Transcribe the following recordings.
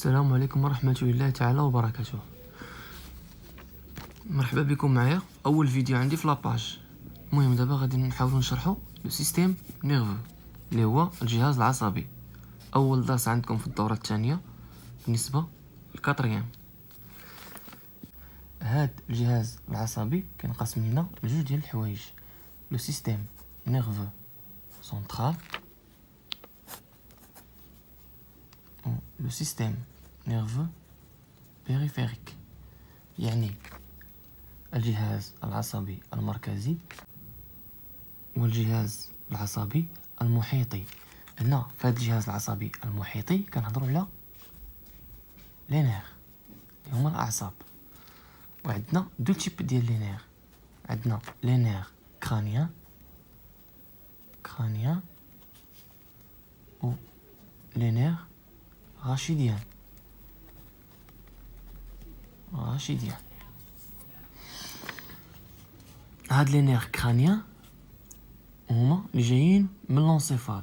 السلام عليكم ورحمة الله تعالى وبركاته. مرحبا بكم معايا اول فيديو عندي في لاباج. المهم دابا غادي نحاولوا نشرحوا لو سيستيم نيرفو اللي هو الجهاز العصبي. اول درس عندكم في الدوره الثانيه بالنسبه للكاتريام. هاد الجهاز العصبي كينقسم لنا لجوج ديال الحوايج: لو سيستيم نيرفو سنترال و لو سيستيم نيرفو بيريفيريك، يعني الجهاز العصبي المركزي والجهاز العصبي المحيطي. هنا في هذا الجهاز العصبي المحيطي كنهضروا على لي نير اللي هما الاعصاب، وعندنا دو تيب ديال لي نير. عندنا لي نير كرانيان و لي نير راشيديان. هاد لي نير كرانيان هما اللي جايين من لونسيفال،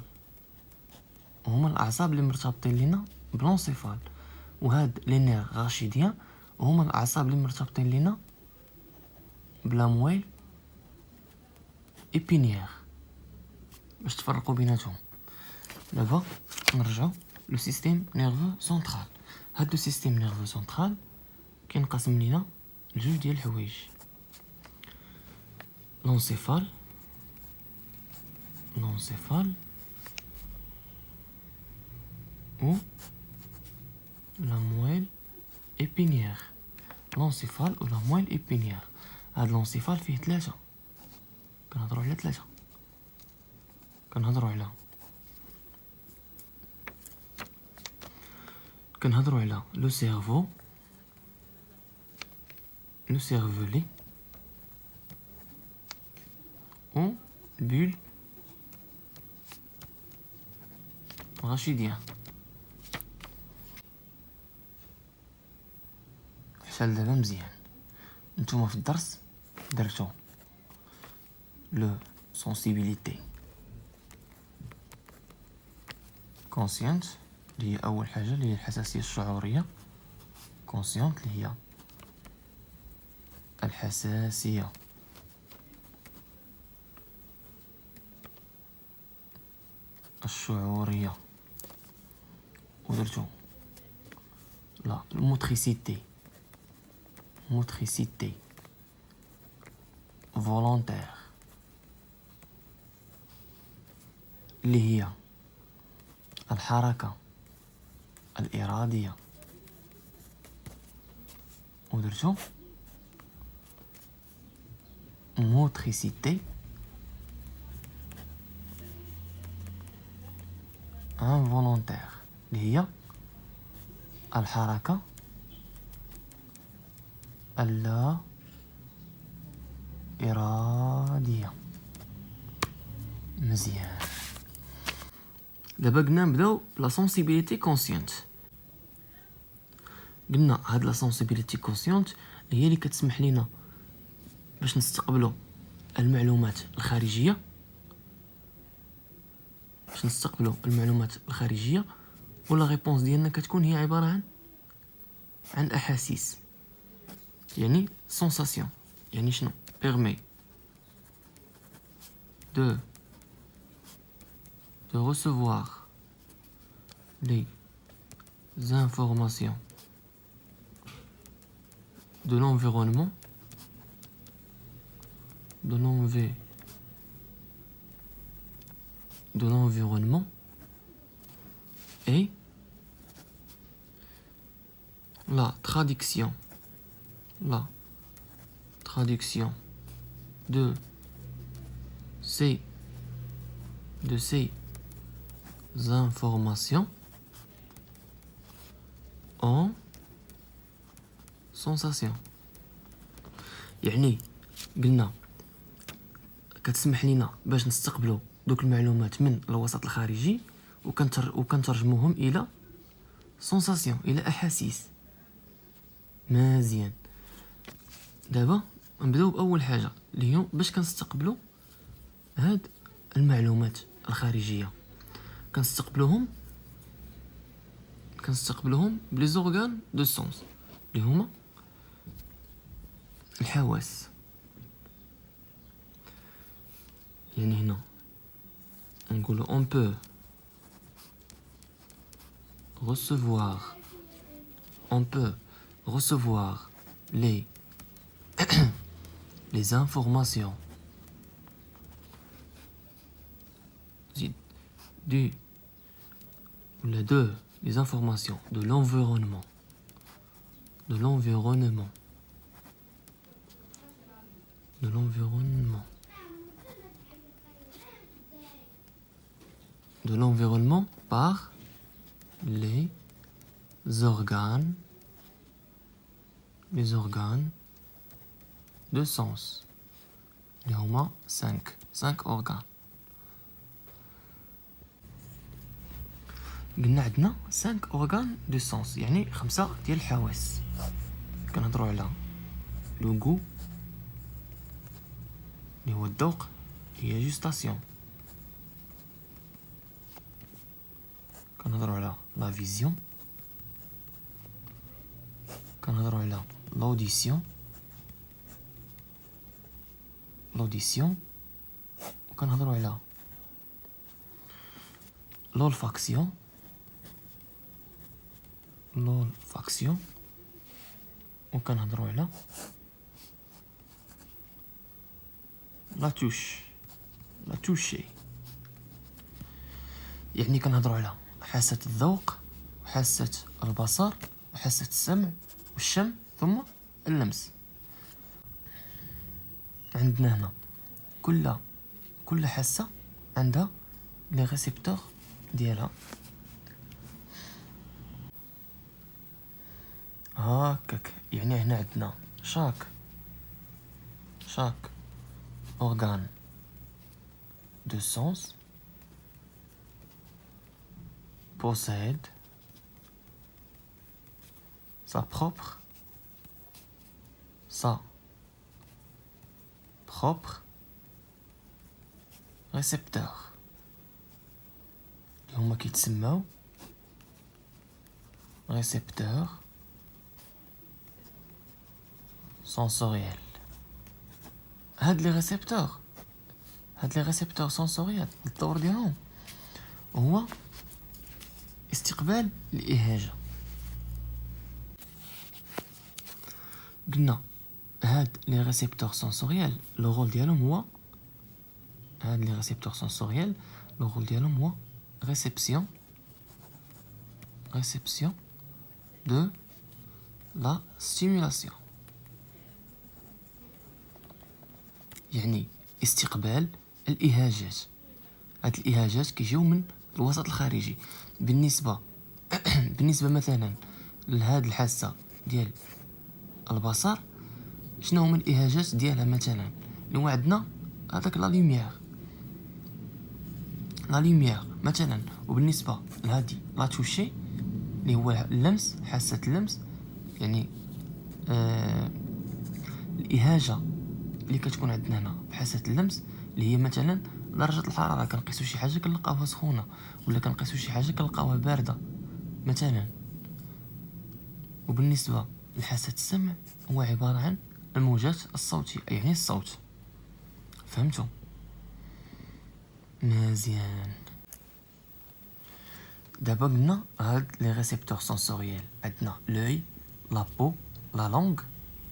هما الاعصاب اللي مرتبطين لينا بلونسيفال. وهاد لي نير راشيديان هما الاعصاب اللي مرتبطين لينا بلامويل ايبينيير، باش تفرقوا بيناتهم. دابا نرجعوا لو سيستيم نيرفو سنترال. هاد لو سيستيم نيرفو سنترال كينقسم لينا لجوج ديال الحوايج: لونسيفال و لامويل ايبينيير. لونسيفال و لامويل ايبينيير. هاد لونسيفال فيه ثلاثة، كنهضروا على ثلاثة. كنهضروا على لو سيرفولي و البول راشيديان. حشال دابا مزيان. نتوما في الدرس درتو لو سونسيبيليتي كونسيانت اللي هي اول حاجه، اللي هي الحساسيه الشعوريه. كونسيانت اللي هي الحساسيه الشعوريه. ودرتو لا الموتريسيتي فولونتير اللي هي الحركة الإرادية. ودرتو موتريسيتي انفولونتير اللي هي الحركة اللا إرادية. مزيان. دابا قلنا نبداو بلا سونسيبيليتي كونسيونت. قلنا هاد لا سونسيبيليتي كونسيونت هي اللي كتسمح لينا باش نستقبلوا المعلومات الخارجيه، ولا ريبونس ديالنا كتكون هي عباره عن احاسيس، يعني سونساسيون. يعني شنو permet de recevoir les informations de l'environnement et la traduction de ces informations en sensation. يعني قلنا كتسمح لنا باش نستقبلوا دوك المعلومات من الوسط الخارجي وكنترجموهم الى سونساسيون، الى احاسيس. مزيان. دابا نبداو باول حاجه اللي هي باش كنستقبلوا هاد المعلومات الخارجيه. كنستقبلوهم كنستقبلهم بلي زورغان دو سونس اللي هما الحواس. يعني هنا نقولو on peut recevoir les informations les informations de l'environnement de l'environnement par les organes de sens. اللي هما 5 organes. قلنا عندنا 5 organes de sens يعني 5 ديال الحواس. كنهضروا على لو غو اللي هو الذوق، هي جوستاسيون. كنهضروا على لا فيزيون، كنهضروا على لوديسيون وكنهضروا على لولفاكسيون وكنهضروا على لا توشي. يعني كنهضروا على حاسة الذوق وحاسة البصر وحاسة السمع والشم ثم اللمس. عندنا هنا كل حاسة عندها لي ريسبتور ديالها. هاكاك يعني هنا عندنا شاك organe de sens possède sa propre récepteur اللي هما كيتسماو récepteur sensoriel. هاد لي ريسبتور سونسوريال الدور ديالهم هو استقبال الإهاجة. قلنا هاد لي ريسبتور سونسوريال لو رول ديالهم هو réception de la stimulation. يعني استقبال الإهاجات. هاد الإهاجات كيجيو من الوسط الخارجي. بالنسبة مثلا لهاد الحاسة ديال البصر، شنو هما الإهاجات ديالها؟ مثلا اللي هو عندنا هذاك لا لوميير مثلا. وبالنسبة لهادي لا توشي اللي هو اللمس، حاسة اللمس، يعني الإهاجة اللي كتكون عندنا هنا بحاسة اللمس اللي هي مثلا درجة الحرارة. كنقيسو شي حاجة كنلقاوها سخونة، ولا كنقيسو شي حاجة كنلقاوها باردة مثلا. وبالنسبة لحاسة السمع هو عبارة عن الموجات الصوتية، يعني الصوت. فهمتوا؟ مزيان. دابا قلنا هاد لي ريسبتور سونسوريال عندنا لوي، لا بو، لا لونغ،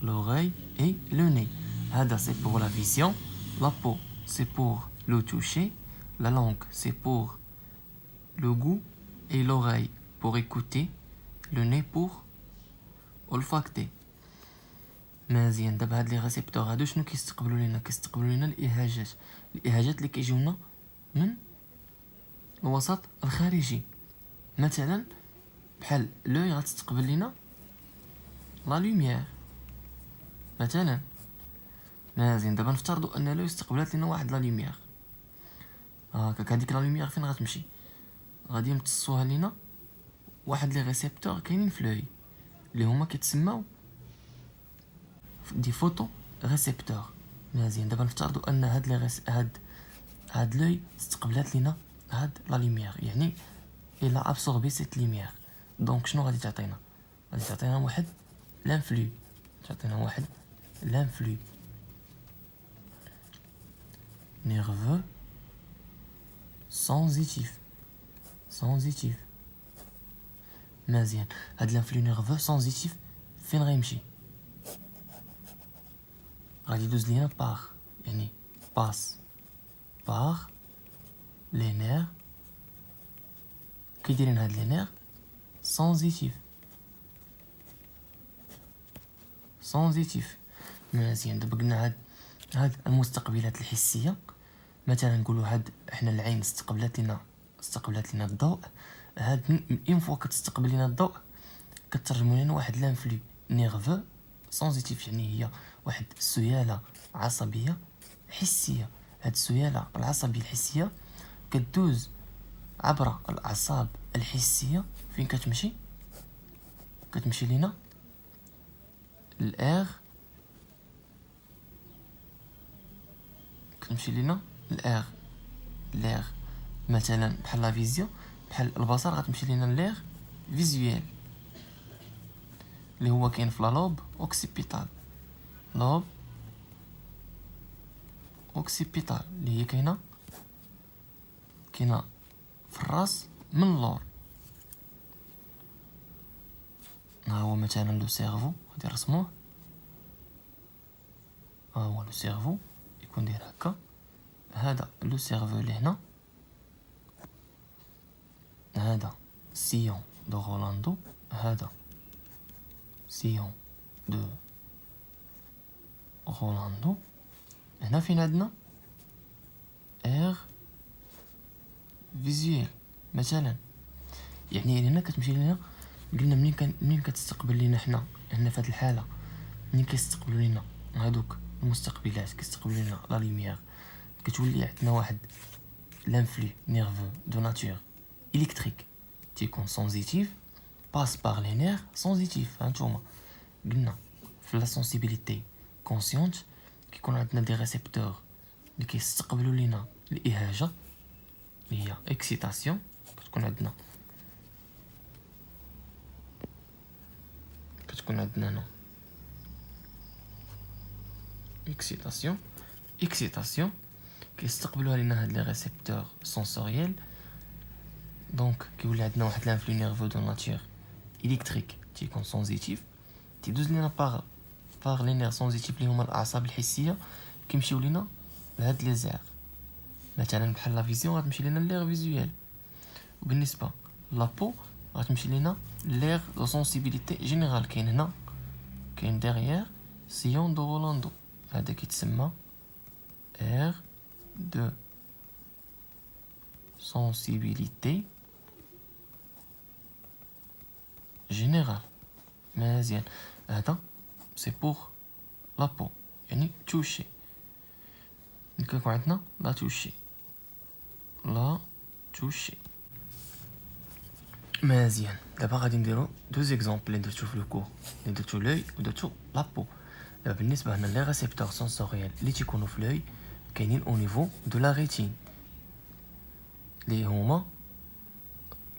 l'oreille et le nez. هذا c'est pour la vision, la peau c'est pour le toucher, la langue c'est pour le goût et l'oreille pour écouter, le nez pour olfacter. مزيان. دابا هاد لي ريسبتور هادو شنو كيستقبلوا لنا الإهاجات اللي كيجيونا من الوسط الخارجي. مثلا بحال لوي غتستقبل لنا لا لوميير مثلا. مزيان. دابا نفترضوا ان لوي استقبلت لنا واحد لا لوميير. هاكاك هذيك لا لوميير فين غتمشي؟ غادي يمتصوها لينا واحد لي ريسبتور كاينين في لوي اللي هما كيتسماو دي فوتو ريسبتور. مزيان. دابا نفترضوا ان هاد لوي استقبلت لنا هاد لا لوميير، يعني الا ابسوربي سيت لوميير. دونك شنو غادي تعطينا؟ غادي تعطينا واحد لانفلو، تعطينا واحد لانفلو نيرفو سونزيتيف. مزيان. هاد لانفلو نيرفو سونزيتيف فين غيمشي؟ غادي يدوز لينا باغ، يعني باس باغ لي نير. كي دايرين هاد لي نير سونزيتيف. مزيان. دابا قلنا هاد المستقبلات الحسيه، مثلا نقولوا هاد حنا العين استقبلت لنا الضوء. هاد اون فوا كتستقبل لنا الضوء كترجموا لنا واحد لانفلو نيرفو سونزيتيف، يعني هي واحد السياله عصبيه حسيه. هاد السياله العصبيه الحسيه كدوز عبر الاعصاب الحسيه. فين كتمشي لينا الار، لير مثلا بحال لا فيزيو، بحال البصر غتمشي لينا لير فيزويل اللي هو كاين في لا لوب اوكسيبيتال. لوب اوكسيبيتال اللي هي كاينه في الراس من اللور. ها هو مثلا لو سيرفو غادي نرسموه. ها هو لو سيرفو يكون داير هكا. هذا لو سيرفو اللي هذا سيون دو رولاندو، هذا سيون دو رولاندو. هنا فين عندنا اير فيزيوال مثلا، يعني هنا كتمشي لنا. قلنا منين كتستقبل لنا حنا هنا في هذه الحاله، منين كيستقبلوا لنا هادوك المستقبلات كيستقبلوا لنا لا لوميير، كتولي عندنا واحد لانفلو نيرفو دو ناتور الكتريك تيكون سونزيتيف باس باغ لي نير سونزيتيف. هانتوما قلنا في لا سونسيبيليتي كونسيونت كيكون عندنا دي ريسبتور اللي كيستقبلوا لنا الاهاجه اللي هي اكسيتاسيون. كتكون عندنا هنا اكسيتاسيون كيستقبلوها لنا هاد لي ريسبتور سونسوريال. دونك كيولي عندنا واحد لانفلو نيرفو دو ناتور الكتريك تيكون سونزيتيف، تيدوز لينا باغ لي نير سونزيتيف اللي هما الاعصاب الحسيه، كيمشيو لينا لهاد لي زير. مثلا بحال لا فيزيون غتمشي لينا لير فيزويل، وبالنسبه لابو غتمشي لينا لير دو سونسيبيليتي جينيرال. كاين هنا كاين ديريير سيون دو رولاندو، هذا كيتسمى ار دو سونسيبيليتي جينيرال. مزيان. هذا سي بوغ لابو يعني توشي. كيكون عندنا لا توشي. مزيان. دابا غادي نديرو دو زيكزامبل اللي درتو في الكور، اللي درتو لوي ودرتو لابو. دابا بالنسبه هنا لي ريسبتور سونسوريال اللي تيكونوا في لوي كاينين او نيفو دو لا ريتين اللي هما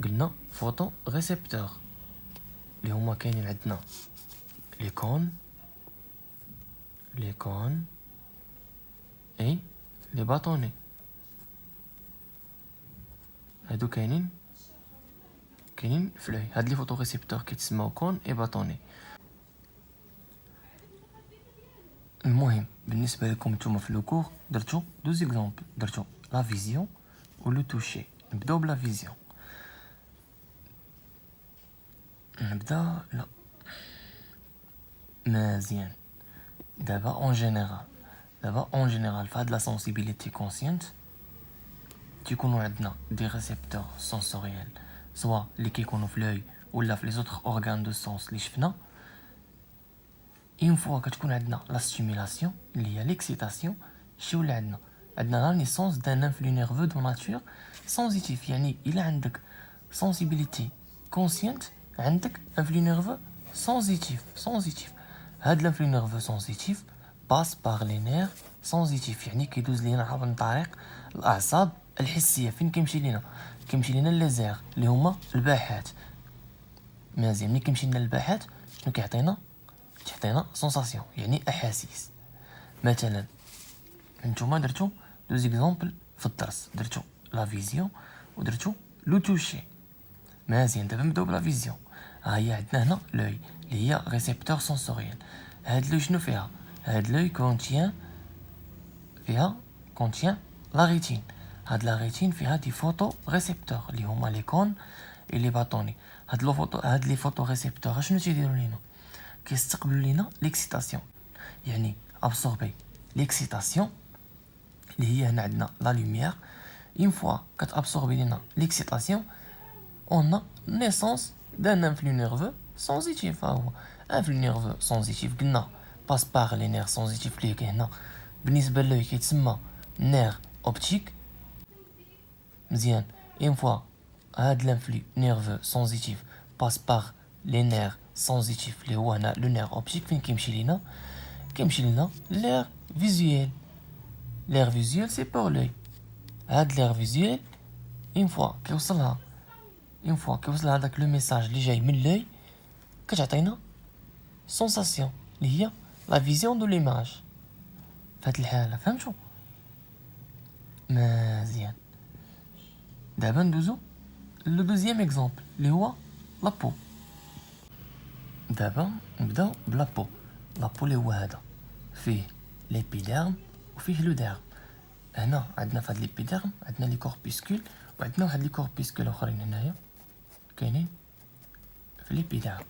قلنا فوتو ريسبتور، اللي هما كاينين عندنا لي كون اي لي باطوني. هادو كاينين في لوي. هاد لي فوتو ريسبتور كيتسموا كون اي باطوني. المهم بالنسبه لكم نتوما في لوكور درتو دو زيكزامبل، درتو لا فيزيون و لو توشي. نبداو بلا فيزيون. لا مزيان. دابا اون جينيرال فهاد لا سونسيبيليتي كونسيانت تيكونوا عندنا دي ريسبتور سونسوريال سوا اللي كيكونوا في لوي ولا في لي زوطخ اورغان دو سونس اللي شفنا. اون فوا كتكون عندنا لا ستيمولاسيون اللي هي ليكسيتاسيون، شي ولا عندنا لا نيسونس دان انفلو نيرفو دو ناتور سونزيتيف. يعني الا عندك سونسيبيليتي كونسيانت عندك انفلو نيرفو سونزيتيف. هاد الانفلو نيرفو سونزيتيف باس باغ لي نير سونزيتيف، يعني كيدوز لينا عبر طريق الاعصاب الحسيه. فين كيمشي لينا لي زير اللي هما الباحات. مزيان. ملي كنمشي للباحث شنو كيعطينا؟ تعطينا سونساسيون يعني احاسيس. مثلا نتوما درتو دو زيكزامبل في الدرس، درتو لا فيزيون ودرتو لو توشي. مزيان. دابا نبداو بلا فيزيون. ها هي عندنا هنا لوي اللي هي ريسيبتور سونسوريال. هاد لوي شنو فيها؟ هاد لوي كونتيان لا ريتين. هاد لا ريتين فيها دي فوتو ريسيبتور اللي هما لي كون اي لي باتوني. هاد لي فوتو ريسيبتور شنو تيديروا لينا؟ كيستقبلوا لينا ليكسيتاسيون، يعني ابسوربي ليكسيتاسيون اللي هي هنا عندنا لا لوميير. اون فوا كتابسوربي لينا ليكسيتاسيون on a naissance d'un influx nerveux sensitif. هو influx nerveux sensitif قلنا passe par les nerfs sensitifs اللي هنا بالنسبه للوي كيتسمى نير اوبتيك. مزيان. اون فوا هاد l'influx nerveux sensitif passe par les nerfs sensitifs اللي هو هنا لو نير اوبتيك. فين كيمشي لينا؟ كيمشي لنا l'air visuel. l'air visuel c'est pour l'œil. هاد l'air visuel اون فوا كيوصلها هذاك لو ميساج اللي جاي من لوي كتعطينا سونساسيون اللي هي لا فيزيون دو ليماج. فهاد الحاله فهمتوا؟ مزيان. دابا ندوزو لو دوزيام اكزامبل اللي هو لابو. دابا نبداو بلابو. لابو اللي هو هذا فيه ليبيديرم وفيه لو ديرم. هنا عندنا فهاد ليبيديرم عندنا لي كوربيسكول وعندنا واحد لي كوربيسكول اخرين هنايا كاينين في ليبيديرم.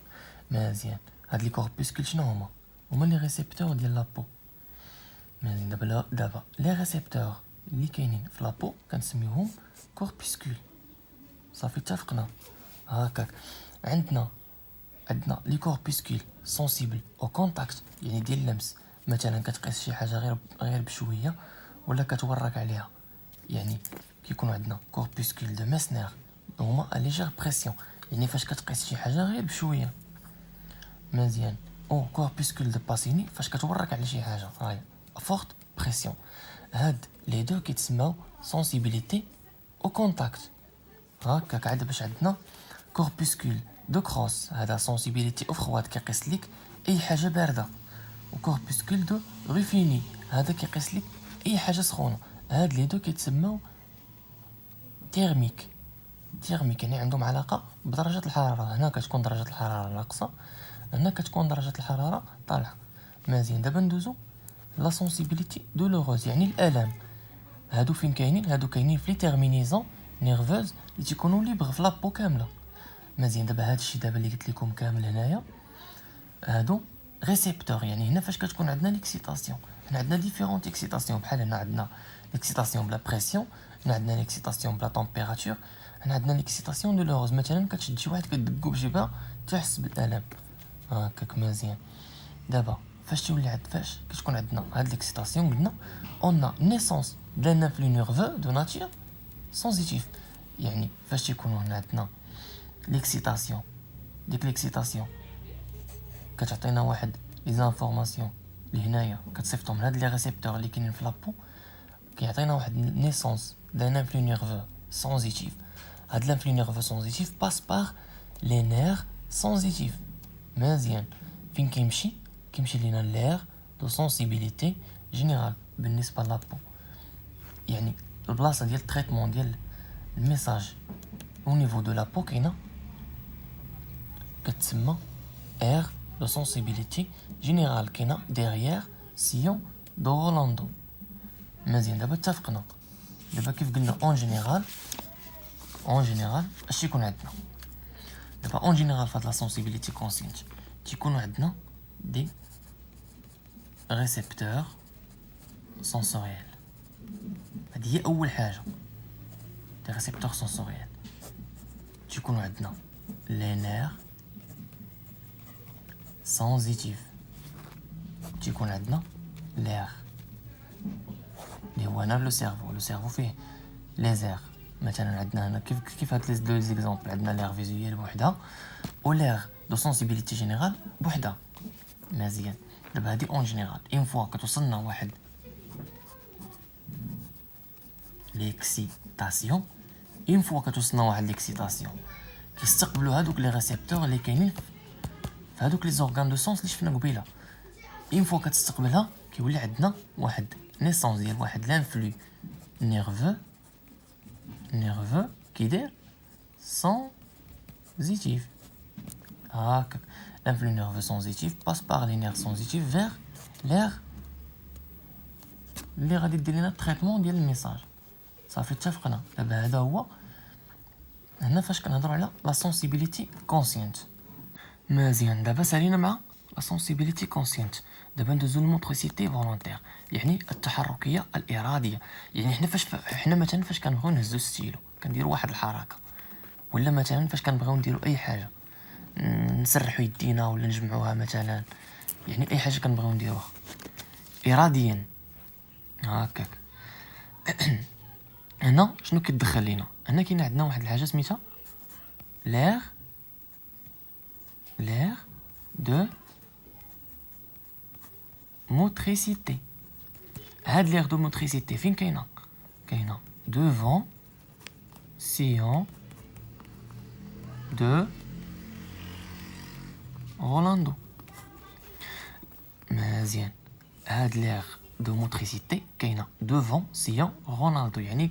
مزيان. هاد لي كوربيسكول شنو هما لي ريسيبتور ديال لابو. مزيان. دابا لي ريسيبتور اللي كاينين في لابو كنسميوهم كوربيسكول. صافي اتفقنا. هكاك عندنا لي كوربيسكول سونسيبل او كونتاكت يعني ديال اللمس. مثلا كتقيس شي حاجه غير بشويه ولا كتورك عليها، يعني كيكون عندنا كوربيسكول دو ميسنر هما ليجير بريسيون يعني فاش كتقيس شي حاجه غير بشويه. مزيان. او كوربيسكول دو باسيني فاش كتورك على شي حاجه هاي فورت بريسيون. هاد لي دو كيتسماو سونسيبيليتي او كونتاكت. هكاك عاد باش عندنا كوربيسكول دو كروس هذا سونسيبيليتي او فرواد كيقيس لك اي حاجه بارده، وكوربيسكول دو ريفيني هذا كيقيس لك اي حاجه سخونه. هاد لي دو كيتسماو تيرميك يعني عندهم علاقه بدرجه الحراره. هنا كتكون درجه الحراره ناقصه، هنا كتكون درجه الحراره طالعه. مزيان. دابا ندوزو لا سونسيبيليتي دولوروز يعني الالم. هادو فين كاينين؟ هادو كاينين في لي تيرمينيزون نيرفوز اللي تيكونوا ليبر في لابو كامله. مزيان. دابا هادشي دابا اللي قلت لكم كامل هنايا هادو ريسيبتور. يعني هنا فاش كتكون عندنا ليكسيتاسيون هنا عندنا ديفيرونت اكسيتاسيون. بحال هنا عندنا ليكسيتاسيون بلا بريسيون، هنا عندنا ليكسيتاسيون بلا تمبيراتور، هنا عندنا ليكسيتاسيون دولوروز. مثلا كتشد شي واحد كتدقو بجبهه تحس بالالم. هكاك. مزيان. دابا فاش تولي فاش كتكون عندنا هاد ليكسيتاسيون قلنا اون نيسونس دان انفلو نيرفو دو ناتور سونسيتيف. يعني فاش تيكونوا هنا عندنا ليكسيتاسيون، ديك ليكسيتاسيون كتعطينا واحد لي زانفورماسيون اللي هنايا كتصيفطهم لهاد لي ريسيبتور اللي كاينين في لابو، كيعطينا واحد نيسونس دان انفلو نيرفو سونسيتيف. هاد لانفلو نيرفو سونسيتيف باس بار لي نير سونسيتيف. مزيان. فين كيمشي لينا لير دو سونسيبيليتي جينيرال بالنسبه لابو، يعني البلاصه ديال التريتمون ديال الميساج او نيفو دو لابو كاينه كتسمى اير دو سونسيبيليتي جينيرال كاينه ديغيير سيون دو رولاندو. مزيان. دابا اتفقنا. دابا كيف قلنا اون جينيرال اش يكون عندنا؟ دابا اون جينيرال فهاد لا سونسيبيليتي كونسينت تيكونوا عندنا دي ريسيبتور سونسوريال. هادي هي اول حاجه، دي ريسيبتور سونسوريال. تيكونوا عندنا لي نير سونسيتيف، تيكون عندنا لير اللي هو هنا لو سيرفو فيه لي زير. مثلا عندنا هنا كيف هاد لي دو زيكزامبل عندنا لير فيزويل بوحدها و لير دو سونسيبيليتي جينيرال بوحدها. مزيان. دابا هادي اون جينيرال. اون فوا كتوصلنا واحد ليكسيتاسيون، اون فوا كتوصلنا واحد ليكسيتاسيون كيستقبلوا هذوك لي ريسبتور اللي كاينين في هذوك لي زورغان دو سونس اللي شفنا قبيله. اين فوا كتستقبلها كيولي عندنا واحد نيسونس ديال واحد لانفلو نيرفو كيدير سونزيتيف. هاكاك l'influx nerveux sensitif passe par les nerfs sensitifs vers l'air اللي غادي دير لنا التريتمون ديال الميساج. صافي اتفقنا. دابا هذا هو هنا فاش كنهضروا على لا سونسيبيليتي كونسيانت. مزيان. دابا سالينا مع لا سونسيبيليتي كونسيانت. دابا ندوزو للموتريسيتي فولونتير، يعني التحركيه الاراديه. يعني حنا مثلا فاش كنبغيو نهزو الستيلو كنديروا واحد الحركه، ولا مثلا فاش كنبغيو نديروا اي حاجه نسرحوا يدينا ولا نجمعوها مثلا، يعني اي حاجه كنبغيو نديروها اراديا هكاك. هنا شنو كيدخل لينا؟ هنا كاين عندنا واحد الحاجه سميتها لير دو موتريسيتي. هاد لير دو موتريسيتي فين كاينه؟ كاينه devant sillon de رولاندو. مزيان. هاد لير دو موتريسيتي كاينه devant sillon رونالدو، يعني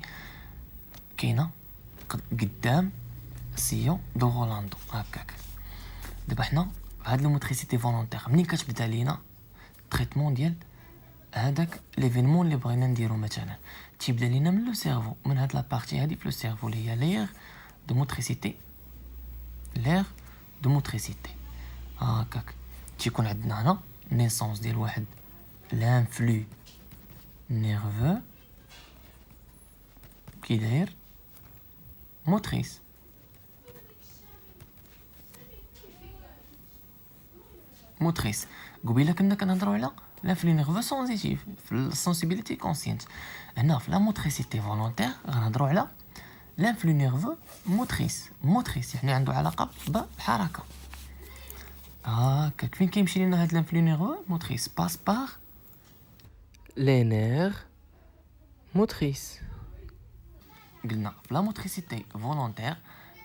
كاينه قدام سيون دو رولاندو هكاك. دابا حنا هاد الموتريسيتي فولونتير منين كتبدا لينا التريتمون ديال هذاك ليفينمون اللي بغينا نديرو، مثلا تيبدا لينا من لو سيرفو، من هاد لابارتي هادي في لو سيرفو اللي هي لير دو موتريسيتي هكاك. تيكون عندنا هنا نيسونس ديال واحد لانفلو نيرفو كي داير موتريس. قبيله كنا كنهضروا على لانفلو نيرفو سونزيتيف في السونسيبيليتي كونسيانت. هنا في لا موتريسيتي فولونتير غنهضروا على لانفلو نيرفو موتريس يعني عنده علاقه بالحركه هكاك. فين كيمشي لنا هاد لانفلو نيرفو موتريس؟ باس بار لي نير موتريس. قلنا في لا موتريسيتي فولونتير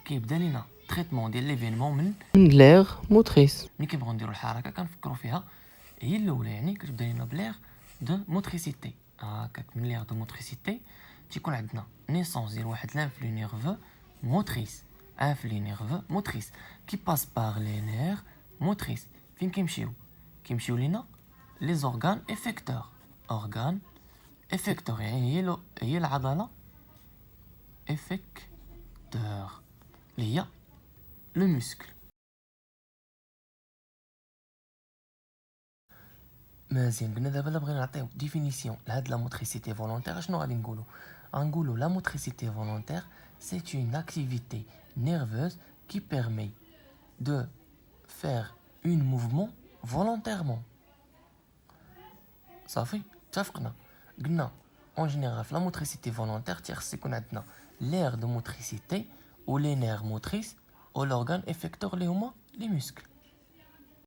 كيبدا لينا تريتمون ديال ليفينمون من لير موتريس. ملي كنبغيو نديرو الحركه كنفكروا فيها هي الاولى، يعني كتبدا لينا بلير دو موتريسيتي هكاك. من لير دو موتريسيتي تيكون عندنا نيسونس ديال واحد لانفلو نيرفو موتريس، انفلو نيرفو موتريس كي باس بار لي نير موتريس. فين كيمشيو لينا لي زورغان افيكتور. يعني هي العضله افيكتور اللي هي لو موسكل. مزيان. قلنا دابا بغينا نعطيو ديفينيسيون لهاد لا موتريسيتي فولونتير. شنو غادي نقولو لا موتريسيتي فولونتير c'est une activité nerveuse qui permet de faire un mouvement volontairement. صافي اتفقنا. قلنا اون جينيرال في لا موتريسيتي فولونتير تيخص يكون عندنا لير دو موتريسيتي و لي نير موتريس و لورغان افيكتور اللي هما لي موسكل.